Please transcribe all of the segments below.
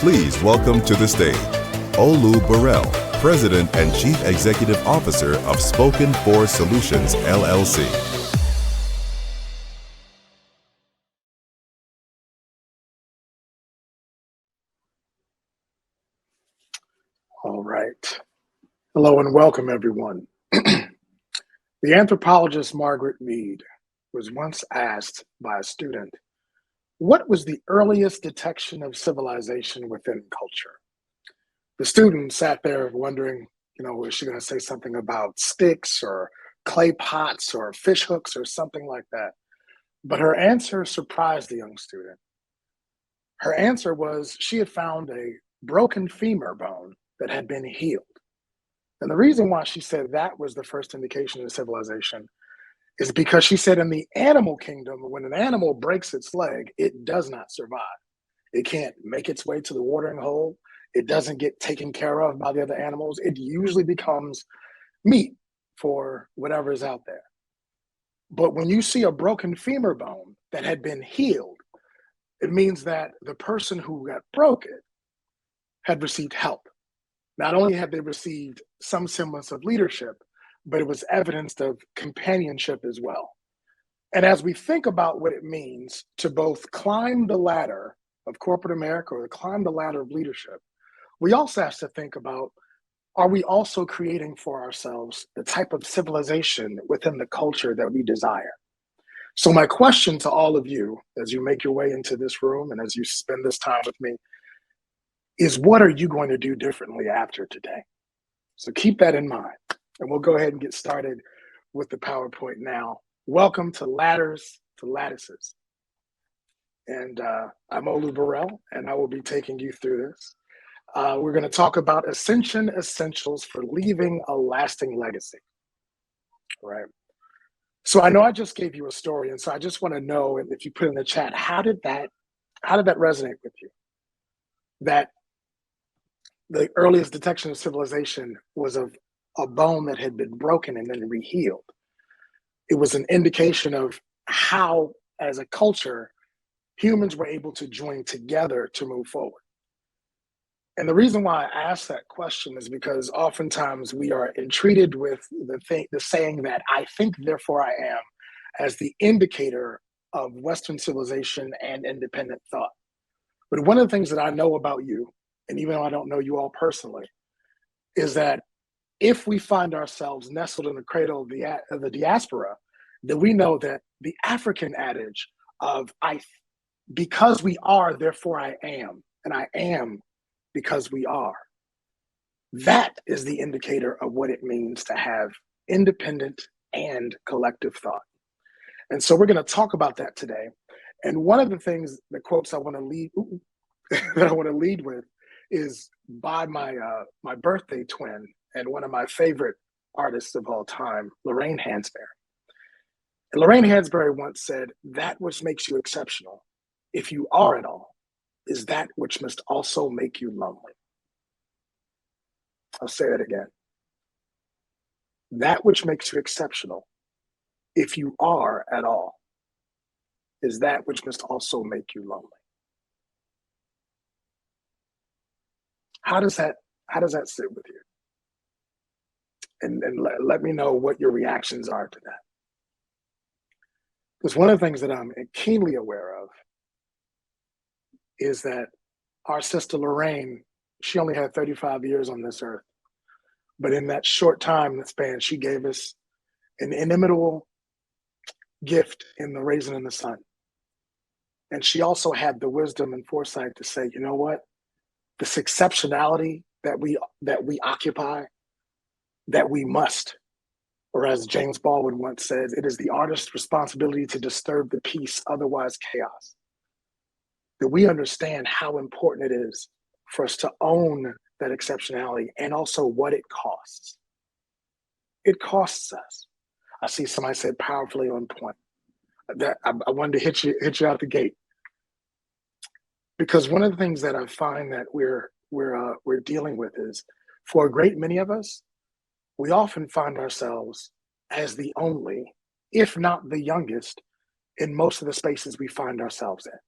Please welcome to the stage, Olu Burrell, President and Chief Executive Officer of Spoken For Solutions, LLC. All right. Hello and welcome, everyone. The anthropologist Margaret Mead was once asked by a student, what was the earliest detection of civilization within culture? The student sat there wondering, was she going to say something about sticks or clay pots or fish hooks or something like that? But her answer surprised the young student. Her answer was she had found a broken femur bone that had been healed. And the reason why she said that was the first indication of civilization is because she said in the animal kingdom, when an animal breaks its leg, it does not survive. It can't make its way to the watering hole. It doesn't get taken care of by the other animals. It usually becomes meat for whatever is out there. But when you see a broken femur bone that had been healed, it means that the person who got broke it had received help. Not only had they received some semblance of leadership, but it was evidence of companionship as well. And as we think about what it means to both climb the ladder of corporate America or to climb the ladder of leadership, we also have to think about, are we also creating for ourselves the type of civilization within the culture that we desire? So my question to all of you, as you make your way into this room and as you spend this time with me, is what are you going to do differently after today? So keep that in mind. And we'll go ahead and get started with the PowerPoint now. Welcome to Ladders to Lattices. And I'm Olu Burrell, and I will be taking you through this. We're going to talk about Ascension essentials for leaving a lasting legacy. All right. So I know I just gave you a story, and so I just want to know, if you put in the chat, how did that resonate with you? That the earliest detection of civilization was of a bone that had been broken and then rehealed. It was an indication of how, as a culture, humans were able to join together to move forward. And the reason why I ask that question is because oftentimes we are entreated with the saying that I think, therefore I am, as the indicator of Western civilization and independent thought. But one of the things that I know about you, and even though I don't know you all personally, is that if we find ourselves nestled in the cradle of the diaspora, then we know that the African adage of because we are, therefore I am, and I am because we are, that is the indicator of what it means to have independent and collective thought. And so we're going to talk about that today. And one of the things, the quotes I want to lead with is by my birthday twin and one of my favorite artists of all time, Lorraine Hansberry. And Lorraine Hansberry once said, that which makes you exceptional, if you are at all, is that which must also make you lonely. I'll say that again. That which makes you exceptional, if you are at all, is that which must also make you lonely. How does that sit with you? And let me know what your reactions are to that. Because one of the things that I'm keenly aware of is that our sister Lorraine, she only had 35 years on this earth. But in that short time span, she gave us an inimitable gift in the raising in the sun. And she also had the wisdom and foresight to say, you know what? This exceptionality that we occupy, that we must, or as James Baldwin once said, it is the artist's responsibility to disturb the peace, otherwise chaos. That we understand how important it is for us to own that exceptionality and also what it costs. It costs us. I see somebody said powerfully on point. That I wanted to hit you out the gate. Because one of the things that I find that we're dealing with is, for a great many of us, we often find ourselves as the only, if not the youngest, in most of the spaces we find ourselves in.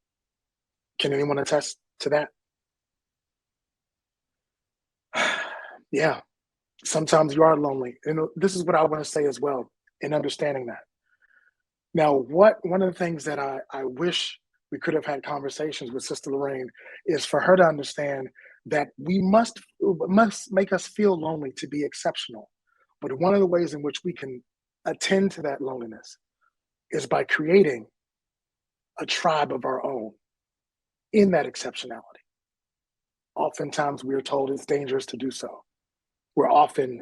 Can anyone attest to that? Yeah, sometimes you are lonely. And this is what I want to say as well in understanding that. Now, one of the things that I wish we could have had conversations with Sister Lorraine is for her to understand that we must make us feel lonely to be exceptional. But one of the ways in which we can attend to that loneliness is by creating a tribe of our own in that exceptionality. Oftentimes we are told it's dangerous to do so. We're often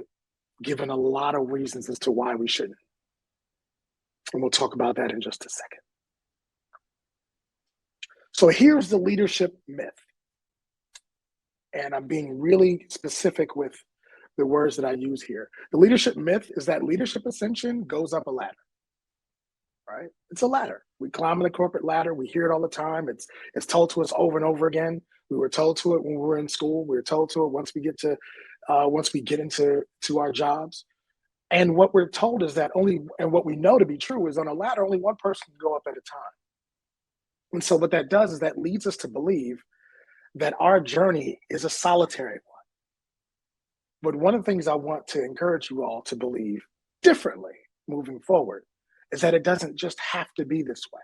given a lot of reasons as to why we shouldn't. And we'll talk about that in just a second. So here's the leadership myth. And I'm being really specific with the words that I use here. The leadership myth is that leadership ascension goes up a ladder, right? It's a ladder. We climb the corporate ladder. We hear it all the time. It's told to us over and over again. We were told to it when we were in school. We were told to it once we get into our jobs. And what we're told is that and what we know to be true is on a ladder, only one person can go up at a time. And so what that does is that leads us to believe that our journey is a solitary one. But one of the things I want to encourage you all to believe differently moving forward is that it doesn't just have to be this way.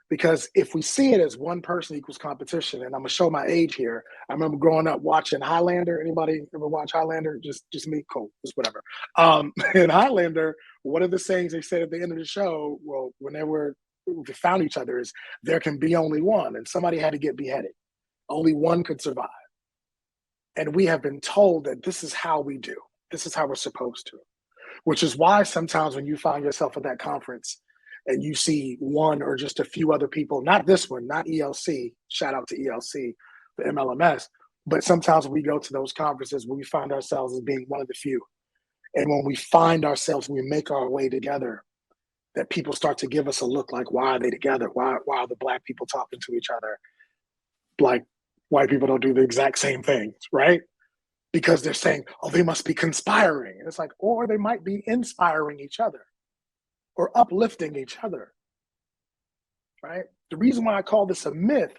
Because if we see it as one person equals competition, and I'm gonna show my age here. I remember growing up watching Highlander. Anybody ever watch Highlander? Just me, cool, just whatever. In Highlander, one of the sayings they said at the end of the show, well, when they found each other, is there can be only one, and somebody had to get beheaded. Only one could survive. And we have been told that this is how we do. This is how we're supposed to. Which is why sometimes when you find yourself at that conference and you see one or just a few other people, not this one, not ELC, shout out to ELC, the MLMS, but sometimes we go to those conferences where we find ourselves as being one of the few. And when we find ourselves, we make our way together, that people start to give us a look like, why are they together? Why are the Black people talking to each other? Like white people don't do the exact same things, right? Because they're saying, oh, they must be conspiring. And it's like, or they might be inspiring each other or uplifting each other, right? The reason why I call this a myth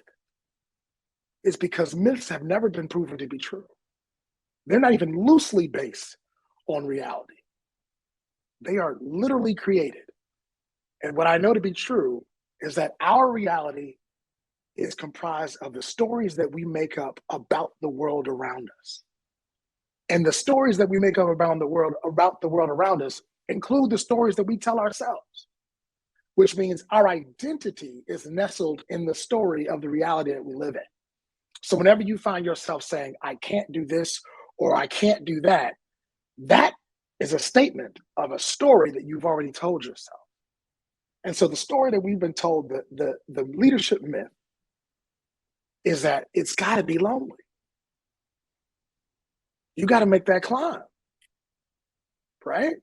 is because myths have never been proven to be true. They're not even loosely based on reality. They are literally created. And what I know to be true is that our reality is comprised of the stories that we make up about the world around us. And the stories that we make up about the world around us include the stories that we tell ourselves, which means our identity is nestled in the story of the reality that we live in. So whenever you find yourself saying, I can't do this or I can't do that, that is a statement of a story that you've already told yourself. And so the story that we've been told, the leadership myth, is that it's got to be lonely. You got to make that climb, right?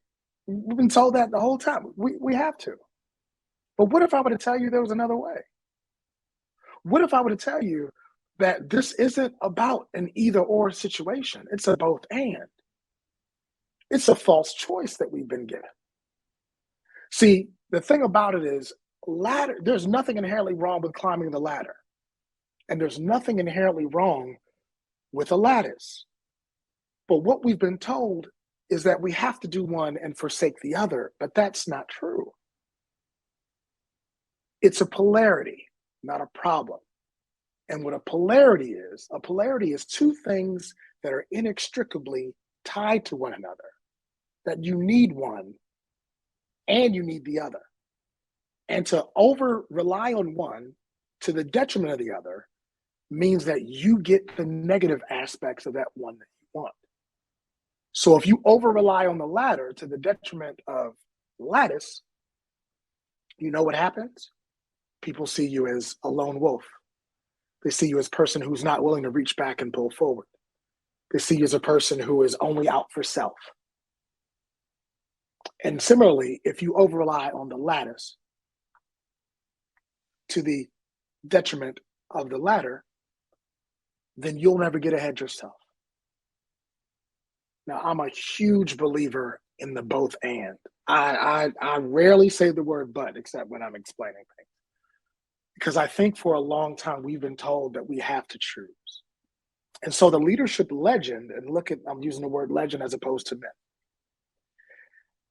We've been told that the whole time. We have to. But what if I were to tell you there was another way? What if I were to tell you that this isn't about an either or situation? It's a both and. It's a false choice that we've been given. See, the thing about it is, there's nothing inherently wrong with climbing the ladder. And there's nothing inherently wrong with a lattice. But what we've been told is that we have to do one and forsake the other, but that's not true. It's a polarity, not a problem. And what a polarity is two things that are inextricably tied to one another, that you need one and you need the other. And to over rely on one to the detriment of the other means that you get the negative aspects of that one that you want. So if you over rely on the ladder to the detriment of lattice, you know what happens? People see you as a lone wolf. They see you as a person who's not willing to reach back and pull forward. They see you as a person who is only out for self. And similarly, if you over rely on the lattice to the detriment of the ladder, then you'll never get ahead yourself. Now, I'm a huge believer in the both and. I rarely say the word but, except when I'm explaining things. Because I think for a long time, we've been told that we have to choose. And so the leadership legend, and look at, I'm using the word legend as opposed to myth.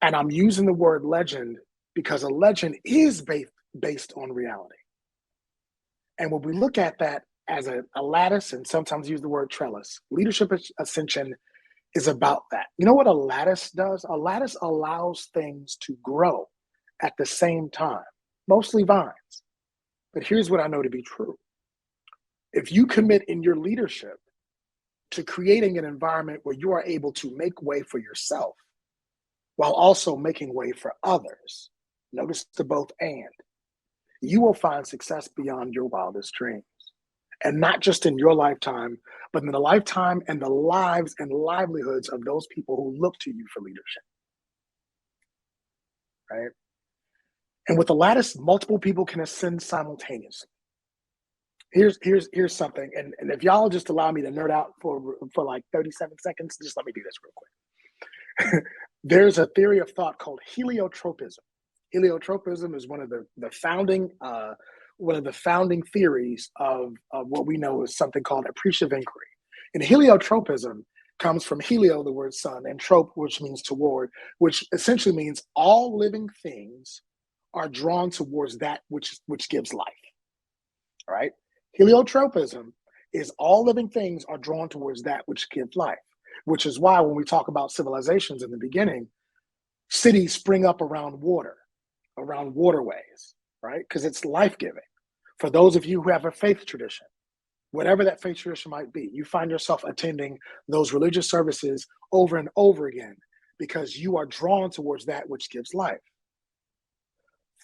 And I'm using the word legend because a legend is based on reality. And when we look at that as a lattice, and sometimes use the word trellis, leadership ascension is about that. You know what a lattice does? A lattice allows things to grow at the same time, mostly vines. But here's what I know to be true. If you commit in your leadership to creating an environment where you are able to make way for yourself while also making way for others, notice the both and, you will find success beyond your wildest dreams. And not just in your lifetime, but in the lifetime and the lives and livelihoods of those people who look to you for leadership, right? And with the lattice, multiple people can ascend simultaneously. Here's something, and if y'all just allow me to nerd out for like 37 seconds, just let me do this real quick. There's a theory of thought called heliotropism. Heliotropism is one of the founding theories of what we know is something called appreciative inquiry. And heliotropism comes from helio, the word sun, and trope, which means toward, which essentially means all living things are drawn towards that which gives life. All right? Heliotropism is all living things are drawn towards that which gives life, which is why when we talk about civilizations in the beginning, cities spring up around water, around waterways, right? Because it's life-giving. For those of you who have a faith tradition, whatever that faith tradition might be, you find yourself attending those religious services over and over again because you are drawn towards that which gives life.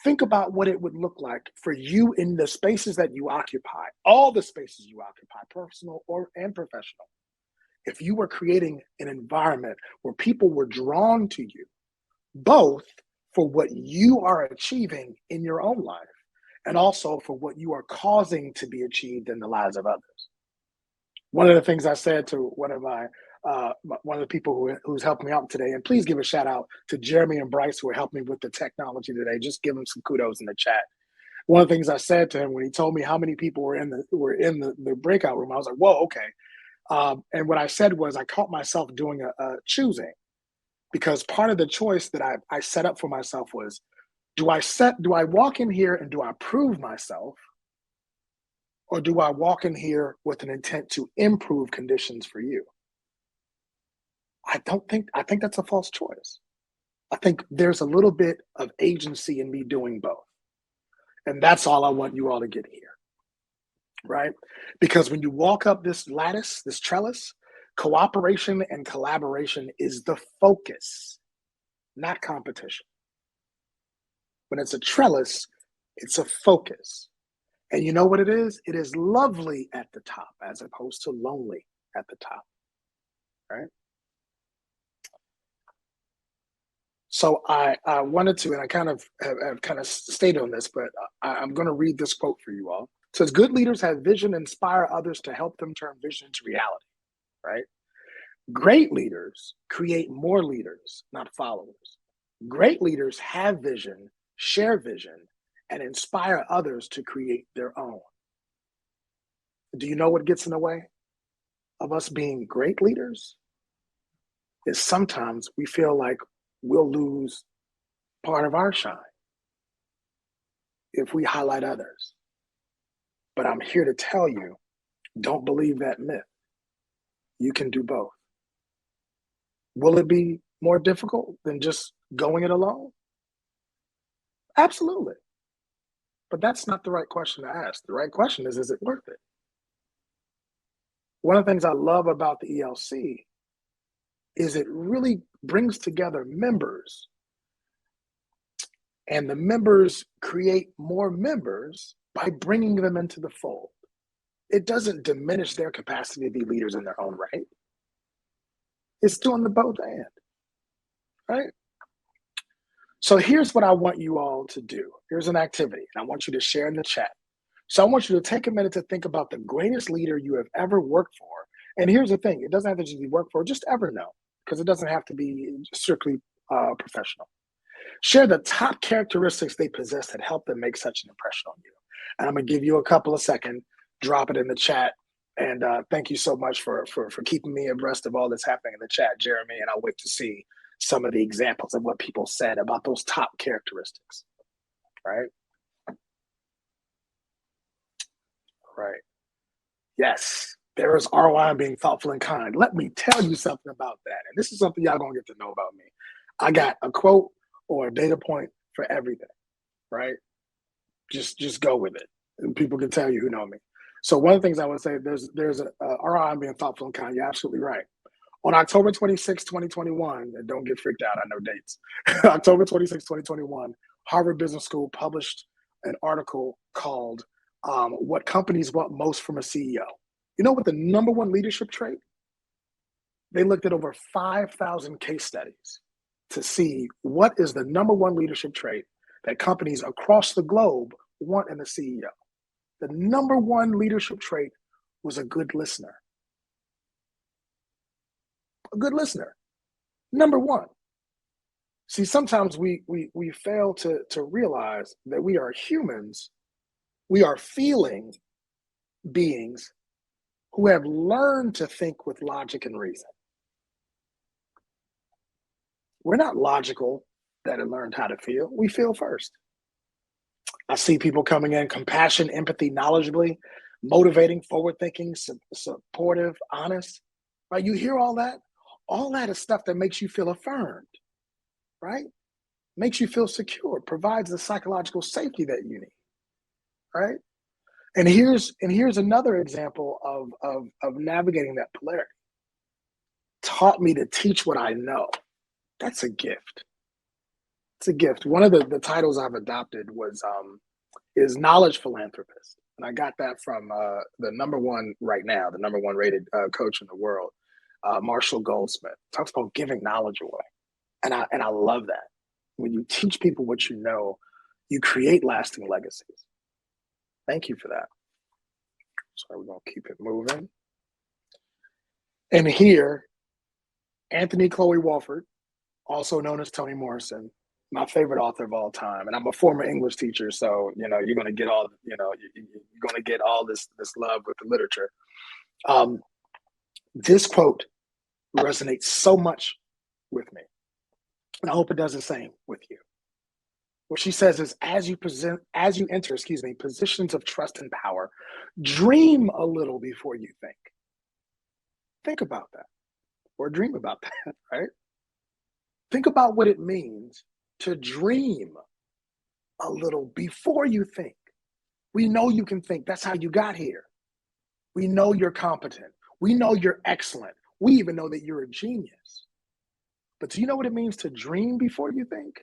Think about what it would look like for you in the spaces that you occupy, all the spaces you occupy, personal and professional. If you were creating an environment where people were drawn to you, both for what you are achieving in your own life and also for what you are causing to be achieved in the lives of others. One of the things I said to one of the people who's helping me out today, and please give a shout out to Jeremy and Bryce who are helping me with the technology today. Just give them some kudos in the chat. One of the things I said to him when he told me how many people were in the breakout room, I was like, whoa, okay. And what I said was I caught myself doing a choosing, because part of the choice that I set up for myself was, do I walk in here and do I prove myself? Or do I walk in here with an intent to improve conditions for you? I think that's a false choice. I think there's a little bit of agency in me doing both. And that's all I want you all to get here, right? Because when you walk up this lattice, this trellis, cooperation and collaboration is the focus, not competition. When it's a trellis, it's a focus. And you know what it is? It is lovely at the top as opposed to lonely at the top, right? So I wanted to, and I kind of have stayed on this, but I'm going to read this quote for you all. It says, good leaders have vision, inspire others to help them turn vision into reality, right? Great leaders create more leaders, not followers. Great leaders have vision, share vision, and inspire others to create their own. Do you know what gets in the way of us being great leaders? Is sometimes we feel like we'll lose part of our shine if we highlight others. But I'm here to tell you, don't believe that myth. You can do both. Will it be more difficult than just going it alone? Absolutely. But that's not the right question to ask. The right question is it worth it? One of the things I love about the ELC is it really brings together members, and the members create more members by bringing them into the fold. It doesn't diminish their capacity to be leaders in their own right. It's doing the both and, right? So here's what I want you all to do. Here's an activity, and I want you to share in the chat. So I want you to take a minute to think about the greatest leader you have ever worked for. And here's the thing, it doesn't have to just be work for, just ever know, because it doesn't have to be strictly professional. Share the top characteristics they possess that help them make such an impression on you. And I'm gonna give you a couple of seconds, drop it in the chat, And thank you so much for keeping me abreast of all that's happening in the chat, Jeremy. And I'll wait to see some of the examples of what people said about those top characteristics. Right? Right. Yes. There is ROI in being thoughtful and kind. Let me tell you something about that. And this is something y'all gonna get to know about me. I got a quote or a data point for everything, right? Just go with it. And people can tell you who know me. So one of the things I would say, there's a ROI in being thoughtful and kind. You're absolutely right. On October 26, 2021, and don't get freaked out, I know dates. October 26, 2021, Harvard Business School published an article called What Companies Want Most from a CEO. You know what the number one leadership trait? They looked at over 5,000 case studies to see what is the number one leadership trait that companies across the globe want in a CEO. The number one leadership trait was a good listener. A good listener. Number one. See, sometimes we fail to realize that we are humans. We are feeling beings who have learned to think with logic and reason. We're not logical that have learned how to feel. We feel first. I see people coming in, compassion, empathy, knowledgeably, motivating, forward-thinking, supportive, honest. Right? You hear all that? All that is stuff that makes you feel affirmed, right? Makes you feel secure, provides the psychological safety that you need, right? And here's another example of navigating that polarity. Taught me to teach what I know. That's a gift. It's a gift. One of the titles I've adopted is knowledge philanthropist. And I got that from the number one right now, the number one rated coach in the world, Marshall Goldsmith. Talks about giving knowledge away. And I love that. When you teach people what you know, you create lasting legacies. Thank you for that. So we're going to keep it moving. And here, Anthony Chloe Walford, also known as Toni Morrison, my favorite author of all time. And I'm a former English teacher, so you're going to get all, you're going to get all this love with the literature. This quote resonates so much with me. And I hope it does the same with you. What she says is, as you enter positions of trust and power, dream a little before you think. Think about that, or dream about that, right? Think about what it means to dream a little before you think. We know you can think. That's how you got here. We know you're competent. We know you're excellent. We even know that you're a genius. But do you know what it means to dream before you think?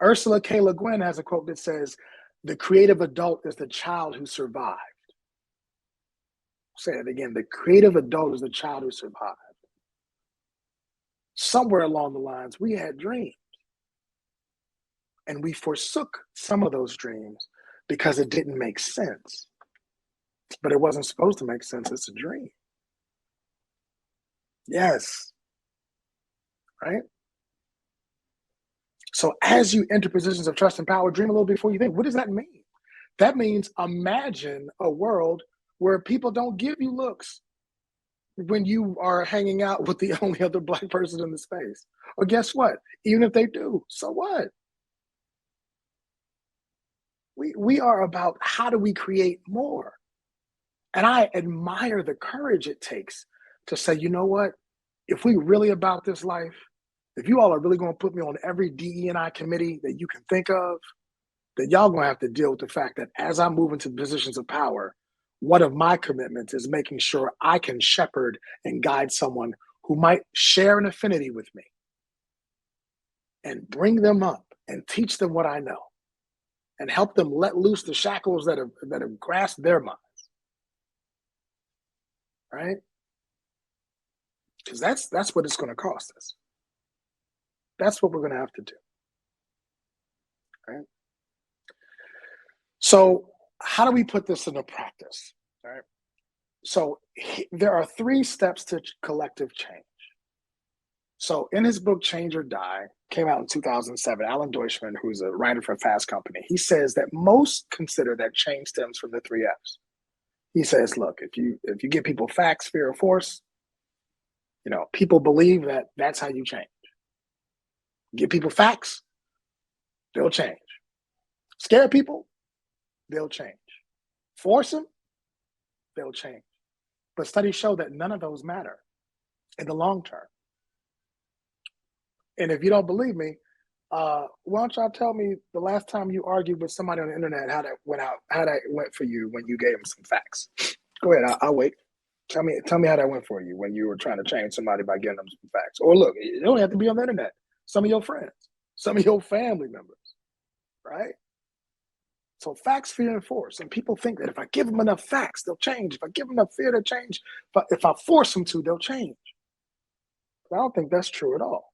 Ursula K. Le Guin has a quote that says, "The creative adult is the child who survived." Say it again. The creative adult is the child who survived. Somewhere along the lines, we had dreams. And we forsook some of those dreams because it didn't make sense. But it wasn't supposed to make sense. It's a dream. Yes. Right? So as you enter positions of trust and power, dream a little before you think. What does that mean? That means imagine a world where people don't give you looks when you are hanging out with the only other Black person in the space. Or guess what? Even if they do, so what? We are about how do we create more? And I admire the courage it takes to say, you know what? If we really about this life, if you all are really going to put me on every DE&I committee that you can think of, then y'all going to have to deal with the fact that as I move into positions of power, one of my commitments is making sure I can shepherd and guide someone who might share an affinity with me and bring them up and teach them what I know and help them let loose the shackles that have grasped their minds. Right? Because that's what it's going to cost us. That's what we're going to have to do. Right? So how do we put this into practice? Right? So there are 3 steps to collective change. So in his book, Change or Die, came out in 2007, Alan Deutschman, who's a writer for Fast Company, he says that most consider that change stems from the 3 F's. He says, look, if you give people facts, fear, or force, people believe that that's how you change. Give people facts, they'll change. Scare people, they'll change. Force them, they'll change. But studies show that none of those matter in the long term. And if you don't believe me, why don't y'all tell me the last time you argued with somebody on the internet, how that went for you when you gave them some facts? Go ahead, I'll wait. Tell me how that went for you when you were trying to change somebody by giving them some facts. Or look, it don't have to be on the internet. Some of your friends, some of your family members, right? So facts, fear, and force. And people think that if I give them enough facts, they'll change. If I give them enough fear, they'll change. But if I force them to, they'll change. But I don't think that's true at all.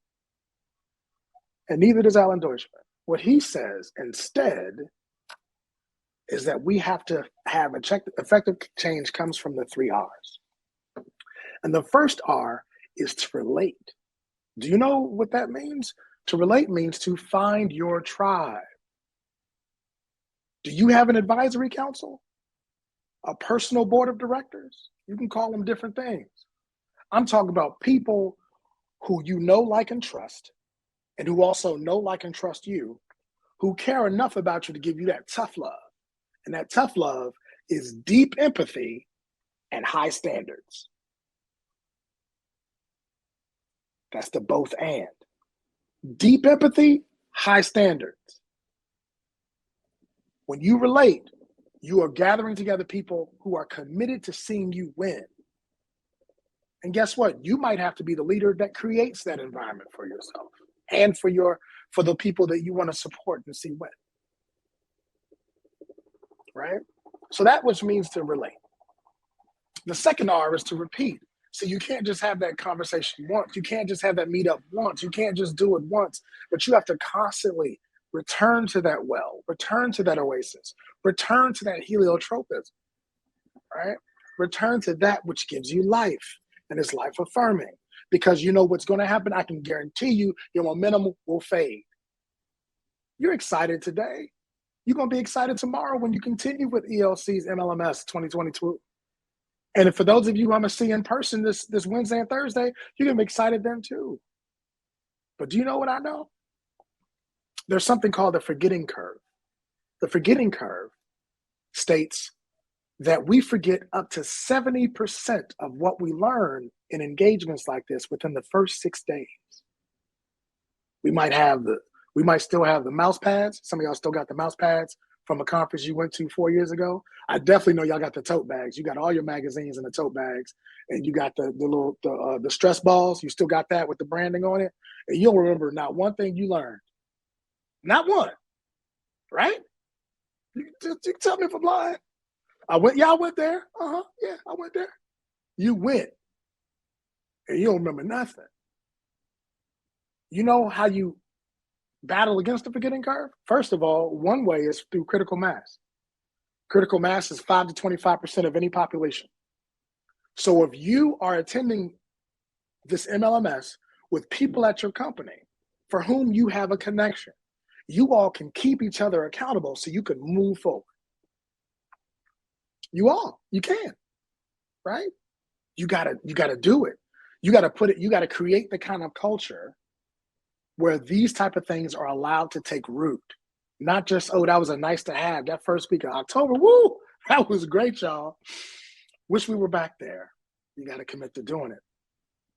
And neither does Alan Deutschman. What he says instead is that we have to have effective change comes from the 3 R's. And the first R is to relate. Do you know what that means? To relate means to find your tribe. Do you have an advisory council? A personal board of directors? You can call them different things. I'm talking about people who you know, like, and trust, and who also know, like, and trust you, who care enough about you to give you that tough love. And that tough love is deep empathy and high standards. That's the both and. Deep empathy, high standards. When you relate, you are gathering together people who are committed to seeing you win. And guess what? You might have to be the leader that creates that environment for yourself and for the people that you want to support and see win. Right? So that which means to relate. The second R is to repeat. So you can't just have that conversation once. You can't just have that meetup once. You can't just do it once, but you have to constantly return to that well, return to that oasis, return to that heliotropism, right? Return to that which gives you life and is life affirming, because you know what's going to happen. I can guarantee you your momentum will fade. You're excited today. You're going to be excited tomorrow when you continue with ELC's MLMS 2022. And for those of you who I'm going to see in person this Wednesday and Thursday, you're going to be excited then too. But do you know what I know? There's something called the forgetting curve. The forgetting curve states that we forget up to 70% of what we learn in engagements like this within the first 6 days. We might still have the mouse pads. Some of y'all still got the mouse pads from a conference you went to 4 years ago. I definitely know y'all got the tote bags. You got all your magazines in the tote bags, and you got the stress balls. You still got that with the branding on it, and you'll remember not one thing you learned. Not one, right? You tell me if I'm lying. I went there. Yeah, I went there. You went, and you don't remember nothing. You know how you battle against the forgetting curve? First of all, one way is through critical mass. Critical mass is 5 to 25% of any population. So if you are attending this MLMS with people at your company for whom you have a connection, you all can keep each other accountable so you can move forward. You can, right? You gotta do it. You gotta create the kind of culture where these type of things are allowed to take root. Not just, oh, that was a nice to have. That first week of October, woo, that was great, y'all. Wish we were back there. You got to commit to doing it,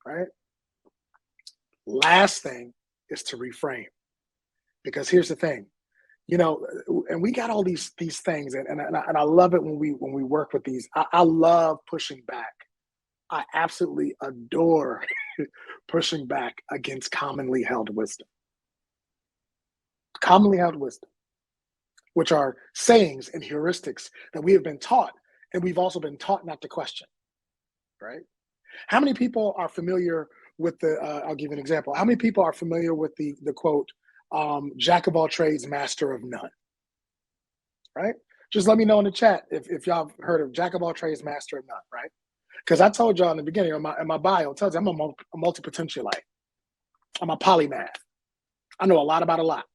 right? Last thing is to reframe. Because here's the thing, and we got all these things, and I love it when we work with these. I love pushing back. I absolutely adore pushing back against commonly held wisdom. Commonly held wisdom, which are sayings and heuristics that we have been taught, and we've also been taught not to question, right? How many people are familiar with I'll give you an example. How many people are familiar with the quote, jack of all trades, master of none, right? Just let me know in the chat if y'all have heard of jack of all trades, master of none, right? Because I told y'all in the beginning, in my bio, it tells you I'm a multi-potentialite. I'm a polymath. I know a lot about a lot.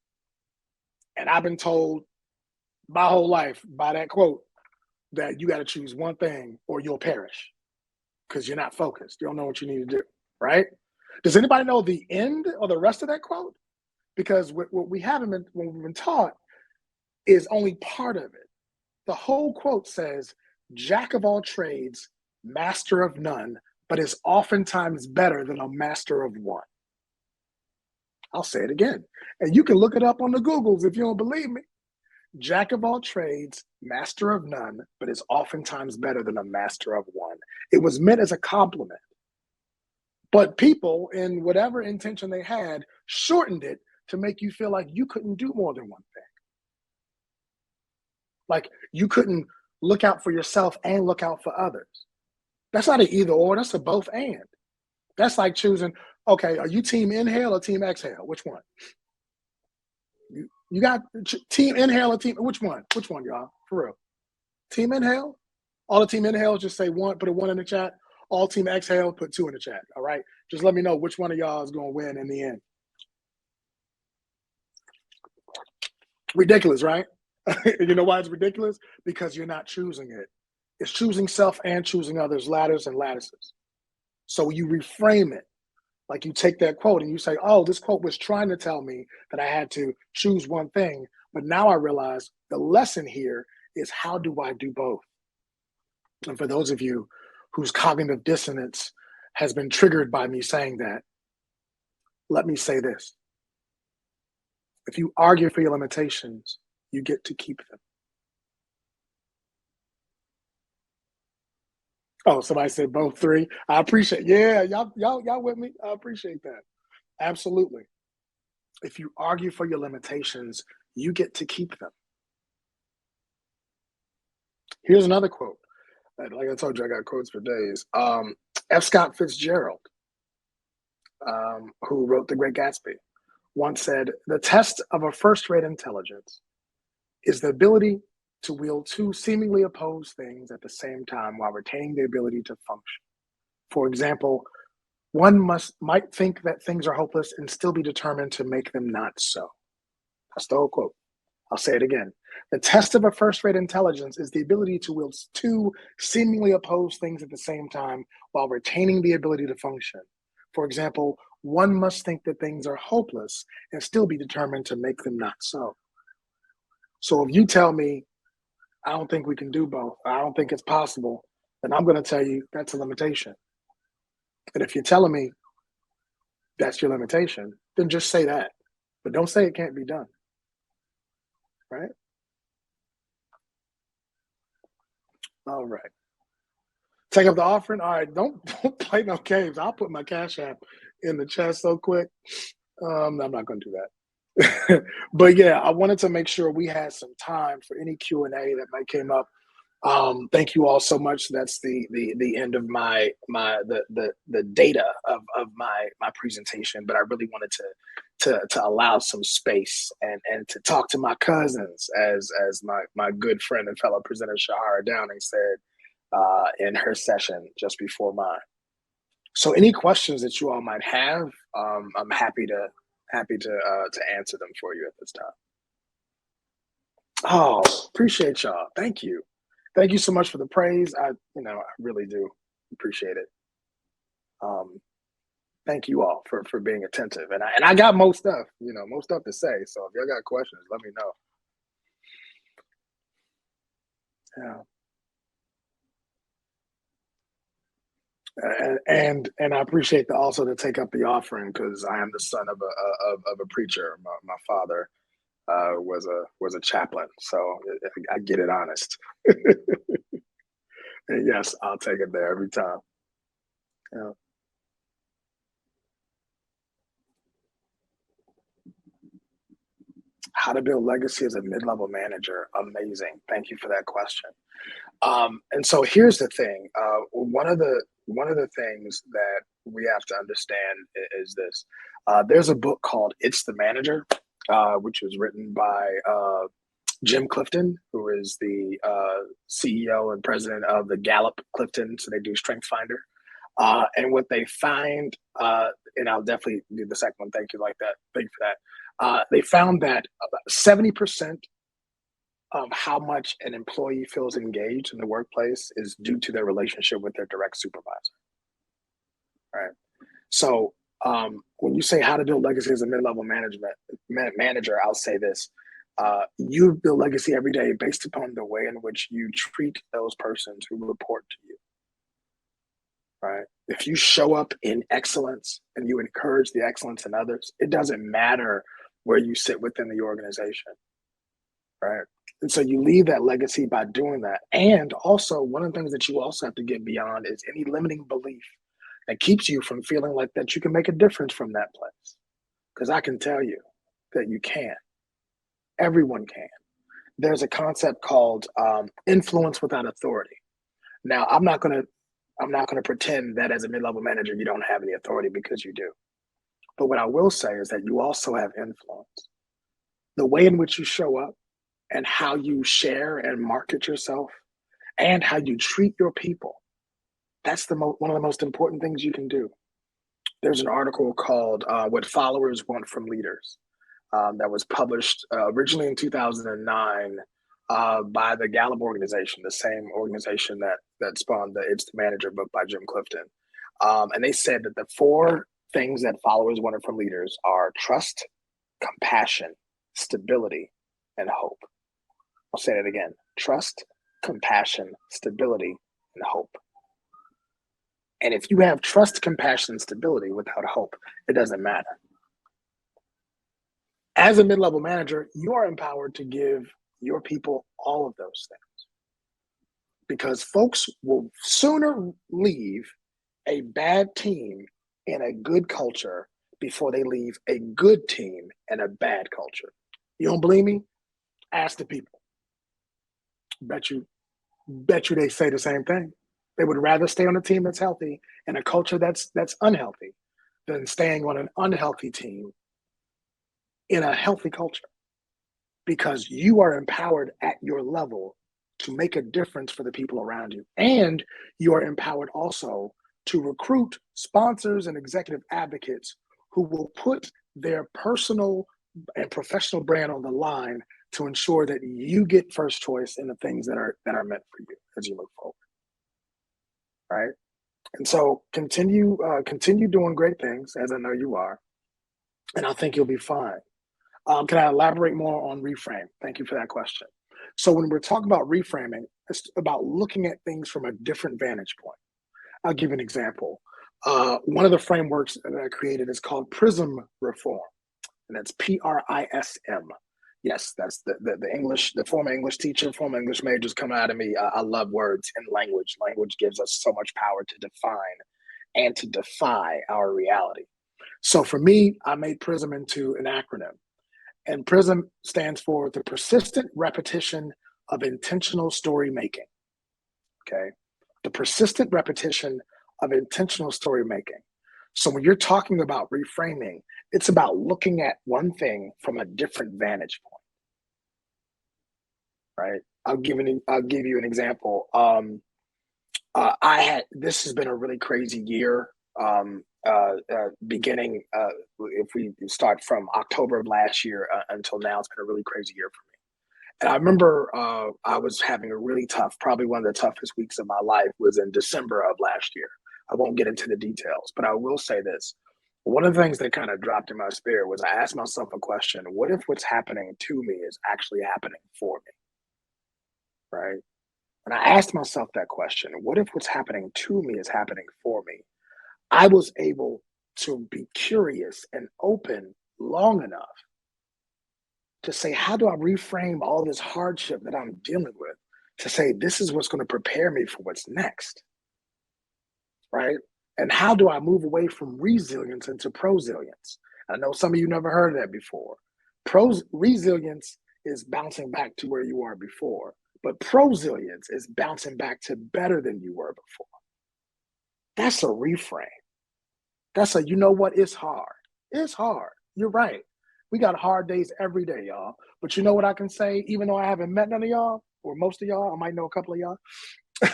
And I've been told my whole life by that quote, that you got to choose one thing or you'll perish because you're not focused. You don't know what you need to do, right? Does anybody know the end or the rest of that quote? Because what we haven't been, what we've been taught is only part of it. The whole quote says, "Jack of all trades, master of none, but is oftentimes better than a master of one." I'll say it again. And you can look it up on the Googles if you don't believe me. Jack of all trades, master of none, but is oftentimes better than a master of one. It was meant as a compliment. But people, in whatever intention they had, shortened it to make you feel like you couldn't do more than one thing. Like you couldn't look out for yourself and look out for others. That's not an either or, that's a both and. That's like choosing, okay, are you team inhale or team exhale? Which one? You got team inhale or team, which one? Which one, y'all? For real. Team inhale? All the team inhale, just say one, put a one in the chat. All team exhale, put two in the chat. All right. Just let me know which one of y'all is going to win in the end. Ridiculous, right? You know why it's ridiculous? Because you're not choosing it. It's choosing self and choosing others, ladders and lattices. So you reframe it. Like you take that quote and you say, oh, this quote was trying to tell me that I had to choose one thing. But now I realize the lesson here is how do I do both? And for those of you whose cognitive dissonance has been triggered by me saying that, let me say this. If you argue for your limitations, you get to keep them. Oh, somebody said both three. I appreciate. Yeah, y'all with me. I appreciate that. Absolutely. If you argue for your limitations, you get to keep them. Here's another quote. Like I told you, I got quotes for days. F. Scott Fitzgerald, who wrote The Great Gatsby, once said, "The test of a first-rate intelligence is the ability to wield two seemingly opposed things at the same time while retaining the ability to function. For example, one might think that things are hopeless and still be determined to make them not so." That's the whole quote. I'll say it again. The test of a first-rate intelligence is the ability to wield two seemingly opposed things at the same time while retaining the ability to function. For example, one must think that things are hopeless and still be determined to make them not so. So if you tell me, I don't think we can do both, I don't think it's possible, then I'm going to tell you that's a limitation. And if you're telling me that's your limitation, then just say that. But don't say it can't be done. Right? All right. Take up the offering. All right. Don't play no games. I'll put my Cash App in the chat so quick. I'm not going to do that. But yeah, I wanted to make sure we had some time for any Q&A that might came up. Thank you all so much. That's the end of the data of my presentation. But I really wanted to allow some space and to talk to my cousins, as my good friend and fellow presenter Shahara Downing said in her session just before mine. So any questions that you all might have, I'm happy to answer them for you at this time. Oh, appreciate y'all. Thank you. Thank you so much for the praise. I really do appreciate it. Thank you all for being attentive. And I got most stuff to say. So if y'all got questions, let me know. Yeah. And I appreciate also to take up the offering, because I am the son of a preacher. My father was a chaplain, so I get it honest. And yes, I'll take it there every time. Yeah. How to build legacy as a mid-level manager? Amazing. Thank you for that question. And so here's the thing. One of the things that we have to understand is this. There's a book called "It's the Manager," which was written by Jim Clifton, who is the CEO and president of the Gallup Clifton. So they do Strength Finder. And what they find, and I'll definitely do the second one. Thank you for that. They found that about 70% of how much an employee feels engaged in the workplace is due to their relationship with their direct supervisor, right? So when you say how to build legacy as a mid-level manager, I'll say this. You build legacy every day based upon the way in which you treat those persons who report to you, right? If you show up in excellence and you encourage the excellence in others, it doesn't matter where you sit within the organization, right? And so you leave that legacy by doing that. And also, one of the things that you also have to get beyond is any limiting belief that keeps you from feeling like that you can make a difference from that place. Because I can tell you that you can. Everyone can. There's a concept called influence without authority. Now, I'm not gonna pretend that as a mid-level manager you don't have any authority, because you do. But what I will say is that you also have influence. The way in which you show up and how you share and market yourself and how you treat your people, that's one of the most important things you can do. There's an article called What Followers Want from Leaders that was published originally in 2009 by the Gallup organization, the same organization that spawned the It's the Manager book by Jim Clifton. And they said that the 4 things that followers wanted from leaders are trust, compassion, stability, and hope. I'll say that again: trust, compassion, stability, and hope. And if you have trust, compassion, and stability without hope, it doesn't matter. As a mid-level manager, you are empowered to give your people all of those things, because folks will sooner leave a bad team in a good culture before they leave a good team in a bad culture. You don't believe me? Ask the people. Bet you they say the same thing. They would rather stay on a team that's healthy in a culture that's unhealthy than staying on an unhealthy team in a healthy culture, because you are empowered at your level to make a difference for the people around you. And you are empowered also to recruit sponsors and executive advocates who will put their personal and professional brand on the line to ensure that you get first choice in the things that are meant for you as you move forward. Right? And so continue doing great things, as I know you are, and I think you'll be fine. Can I elaborate more on reframe? Thank you for that question. So when we're talking about reframing, it's about looking at things from a different vantage point. I'll give you an example. One of the frameworks that I created is called PRISM Reform, and that's PRISM. Yes, that's the English, the former English teacher, former English majors coming out of me. I love words and language. Language gives us so much power to define and to defy our reality. So for me, I made PRISM into an acronym. And PRISM stands for the persistent repetition of intentional story making. Okay. The persistent repetition of intentional story making. So when you're talking about reframing, it's about looking at one thing from a different vantage point. Right. I'll give you an example. This has been a really crazy year. Beginning, if we start from October of last year until now, it's been a really crazy year for me. And I remember I was having a really tough, probably one of the toughest weeks of my life was in December of last year. I won't get into the details, but I will say this. One of the things that kind of dropped in my spirit was I asked myself a question: what if what's happening to me is actually happening for me? Right? And I asked myself that question: what if what's happening to me is happening for me? I was able to be curious and open long enough to say, how do I reframe all this hardship that I'm dealing with to say, this is what's going to prepare me for what's next, right? And how do I move away from resilience into prosilience? I know some of you never heard of that before. Resilience is bouncing back to where you were before, but prosilience is bouncing back to better than you were before. That's a reframe. That's you know what? It's hard. It's hard. You're right. We got hard days every day, y'all. But you know what I can say? Even though I haven't met none of y'all, or most of y'all, I might know a couple of y'all,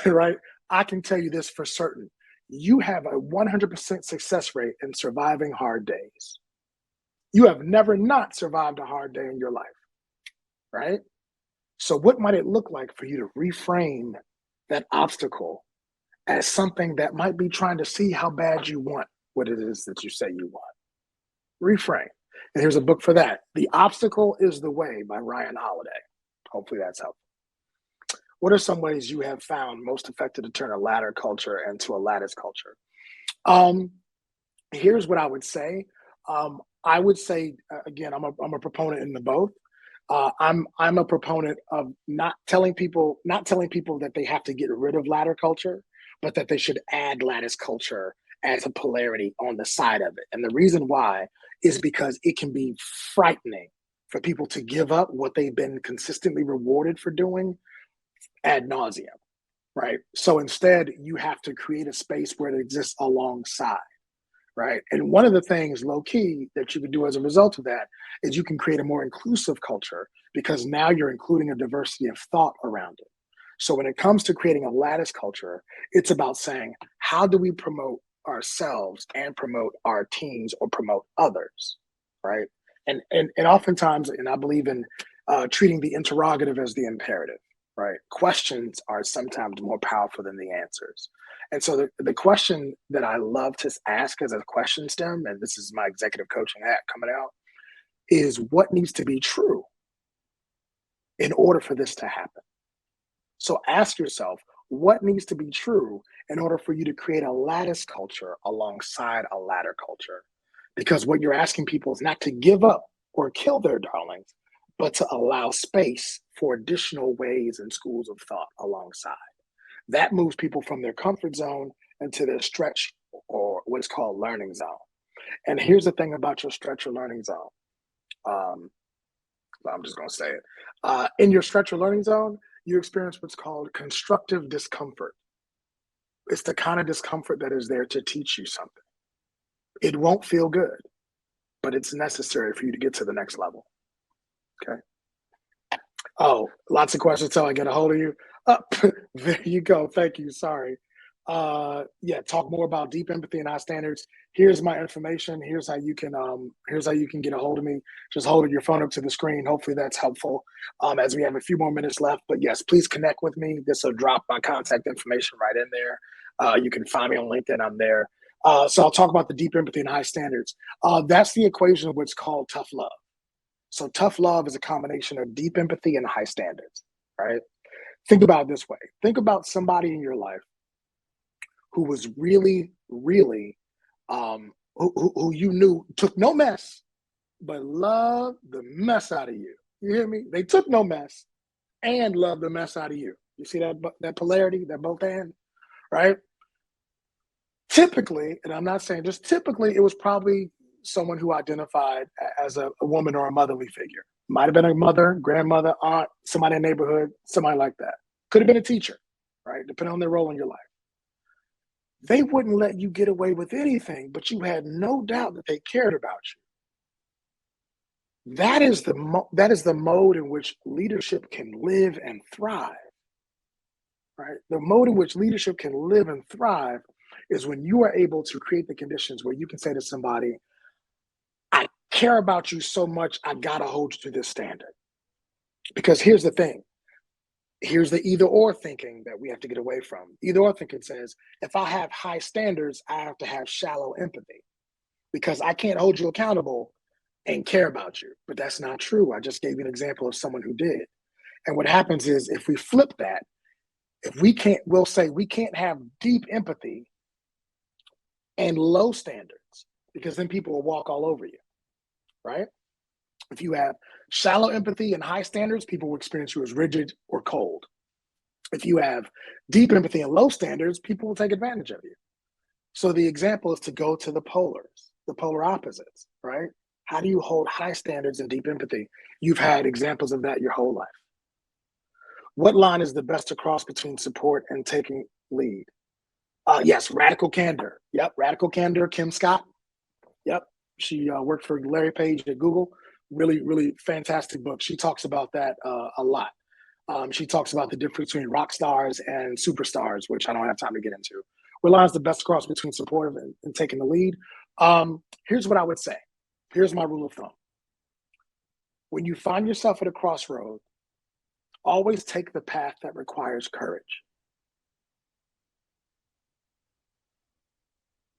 right? I can tell you this for certain. You have a 100% success rate in surviving hard days. You have never not survived a hard day in your life, right? So what might it look like for you to reframe that obstacle as something that might be trying to see how bad you want what it is that you say you want? Reframe. And here's a book for that. The Obstacle is the Way by Ryan Holiday. Hopefully that's helpful. What are some ways you have found most effective to turn a ladder culture into a lattice culture? Here's what I would say. I would say, again, I'm a proponent in the both. I'm a proponent of not telling people that they have to get rid of ladder culture, but that they should add lattice culture as a polarity on the side of it. And the reason why is because it can be frightening for people to give up what they've been consistently rewarded for doing ad nauseum, right? So instead, you have to create a space where it exists alongside. Right. And one of the things low key that you can do as a result of that is you can create a more inclusive culture because now you're including a diversity of thought around it. So when it comes to creating a lattice culture, it's about saying, how do we promote ourselves and promote our teams or promote others? Right. And oftentimes, and I believe in treating the interrogative as the imperative. Right. Questions are sometimes more powerful than the answers. And so the question that I love to ask as a question stem, and this is my executive coaching hat coming out, is what needs to be true in order for this to happen? So ask yourself, what needs to be true in order for you to create a lattice culture alongside a ladder culture? Because what you're asking people is not to give up or kill their darlings, but to allow space for additional ways and schools of thought alongside. That moves people from their comfort zone into their stretch or what's called learning zone. And here's the thing about your stretch or learning zone. I'm just going to say it. In your stretch or learning zone, you experience what's called constructive discomfort. It's the kind of discomfort that is there to teach you something. It won't feel good, but it's necessary for you to get to the next level. Okay. Oh, lots of questions till I get a hold of you. There you go. Thank you. Sorry. Yeah, talk more about deep empathy and high standards. Here's my information. Here's how you can get a hold of me. Just hold your phone up to the screen. Hopefully that's helpful. As we have a few more minutes left. But yes, please connect with me. This will drop my contact information right in there. You can find me on LinkedIn. I'm there. So I'll talk about the deep empathy and high standards. That's the equation of what's called tough love. So tough love is a combination of deep empathy and high standards, right? Think about it this way. Think about somebody in your life who was really, really, who you knew took no mess, but loved the mess out of you. You hear me? They took no mess and loved the mess out of you. You see that polarity, that both and, right? Typically, and I'm not saying just typically, it was probably someone who identified as a woman or a motherly figure. Might have been a mother, grandmother, aunt, somebody in the neighborhood, somebody like that. Could have been a teacher, right? Depending on their role in your life. They wouldn't let you get away with anything, but you had no doubt that they cared about you. That is the mode in which leadership can live and thrive, right? The mode in which leadership can live and thrive is when you are able to create the conditions where you can say to somebody, I care about you so much, I gotta hold you to this standard. Because here's the thing. Here's the either or thinking that we have to get away from. Either or thinking says, if I have high standards, I have to have shallow empathy because I can't hold you accountable and care about you. But that's not true. I just gave you an example of someone who did. And what happens is if we flip that, we'll say we can't have deep empathy and low standards because then people will walk all over you, right? If you have shallow empathy and high standards, people will experience you as rigid or cold. If you have deep empathy and low standards, people will take advantage of you. So the example is to go to the polar opposites, right? How do you hold high standards and deep empathy? You've had examples of that your whole life. What line is the best to cross between support and taking lead? Yes, radical candor. Yep, radical candor, Kim Scott. Yep, she worked for Larry Page at Google. Really, really fantastic book. She talks about that a lot. She talks about the difference between rock stars and superstars, which I don't have time to get into. What lies the best cross between supportive and taking the lead? Here's what I would say. Here's my rule of thumb. When you find yourself at a crossroad, always take the path that requires courage.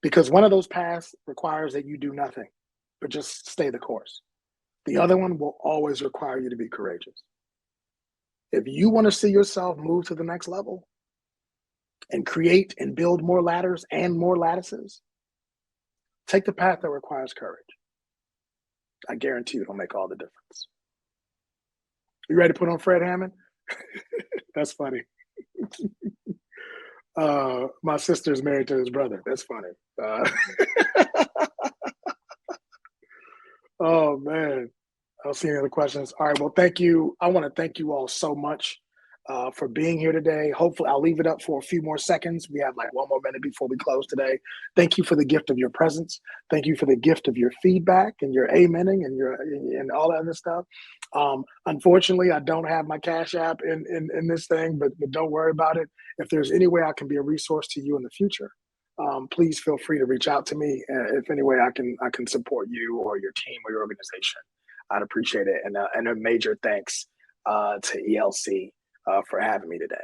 Because one of those paths requires that you do nothing, but just stay the course. The other one will always require you to be courageous. If you want to see yourself move to the next level and create and build more ladders and more lattices, take the path that requires courage. I guarantee you it'll make all the difference. You ready to put on Fred Hammond? That's funny. My sister's married to his brother. That's funny. Oh, man. I don't see any other questions. All right. Well, thank you. I want to thank you all so much for being here today. Hopefully, I'll leave it up for a few more seconds. We have like one more minute before we close today. Thank you for the gift of your presence. Thank you for the gift of your feedback and your amening and all that other stuff. Unfortunately, I don't have my Cash App in this thing, but don't worry about it. If there's any way I can be a resource to you in the future, please feel free to reach out to me. If any way I can support you or your team or your organization, I'd appreciate it. And a major thanks to ELC for having me today.